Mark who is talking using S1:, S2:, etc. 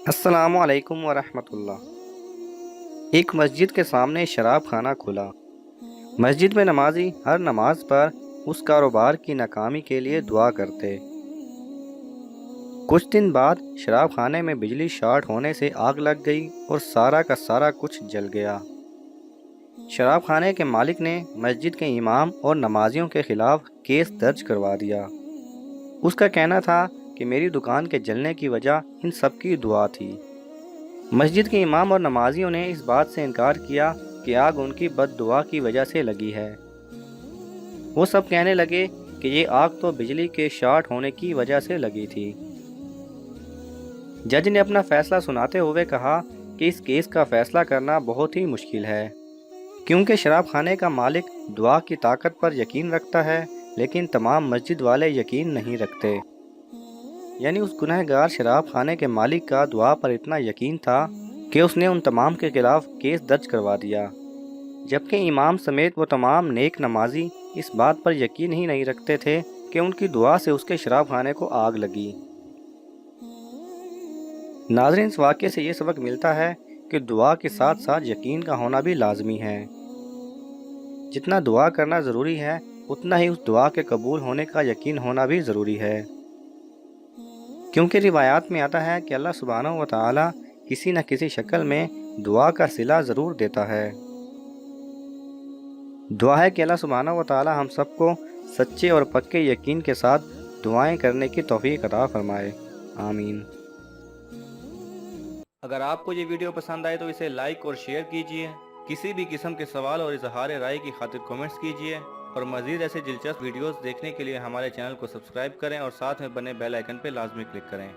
S1: السلام علیکم ورحمۃ اللہ۔ ایک مسجد کے سامنے شراب خانہ کھلا۔ مسجد میں نمازی ہر نماز پر اس کاروبار کی ناکامی کے لیے دعا کرتے۔ کچھ دن بعد شراب خانے میں بجلی شارٹ ہونے سے آگ لگ گئی اور سارا کا سارا کچھ جل گیا۔ شراب خانے کے مالک نے مسجد کے امام اور نمازیوں کے خلاف کیس درج کروا دیا۔ اس کا کہنا تھا کہ میری دکان کے جلنے کی وجہ ان سب کی دعا تھی۔ مسجد کے امام اور نمازیوں نے اس بات سے انکار کیا کہ آگ ان کی بد دعا کی وجہ سے لگی ہے۔ وہ سب کہنے لگے کہ یہ آگ تو بجلی کے شارٹ ہونے کی وجہ سے لگی تھی۔ جج نے اپنا فیصلہ سناتے ہوئے کہا کہ اس کیس کا فیصلہ کرنا بہت ہی مشکل ہے، کیونکہ شراب خانے کا مالک دعا کی طاقت پر یقین رکھتا ہے، لیکن تمام مسجد والے یقین نہیں رکھتے۔ یعنی اس گنہگار شراب خانے کے مالک کا دعا پر اتنا یقین تھا کہ اس نے ان تمام کے خلاف کیس درج کروا دیا، جبکہ امام سمیت وہ تمام نیک نمازی اس بات پر یقین ہی نہیں رکھتے تھے کہ ان کی دعا سے اس کے شراب خانے کو آگ لگی۔ ناظرین، اس واقعے سے یہ سبق ملتا ہے کہ دعا کے ساتھ ساتھ یقین کا ہونا بھی لازمی ہے۔ جتنا دعا کرنا ضروری ہے، اتنا ہی اس دعا کے قبول ہونے کا یقین ہونا بھی ضروری ہے، کیونکہ روایات میں آتا ہے کہ اللہ سبحانہ و تعالی کسی نہ کسی شکل میں دعا کا صلہ ضرور دیتا ہے۔ دعا ہے کہ اللہ سبحانہ و تعالی ہم سب کو سچے اور پکے یقین کے ساتھ دعائیں کرنے کی توفیق عطا فرمائے، آمین۔
S2: اگر آپ کو یہ ویڈیو پسند آئے تو اسے لائک اور شیئر کیجئے۔ کسی بھی قسم کے سوال اور اظہار رائے کی خاطر کومنٹس کیجئے، اور مزید ایسے دلچسپ ویڈیوز دیکھنے کے لیے ہمارے چینل کو سبسکرائب کریں اور ساتھ میں بنے بیل آئیکن پہ لازمی کلک کریں۔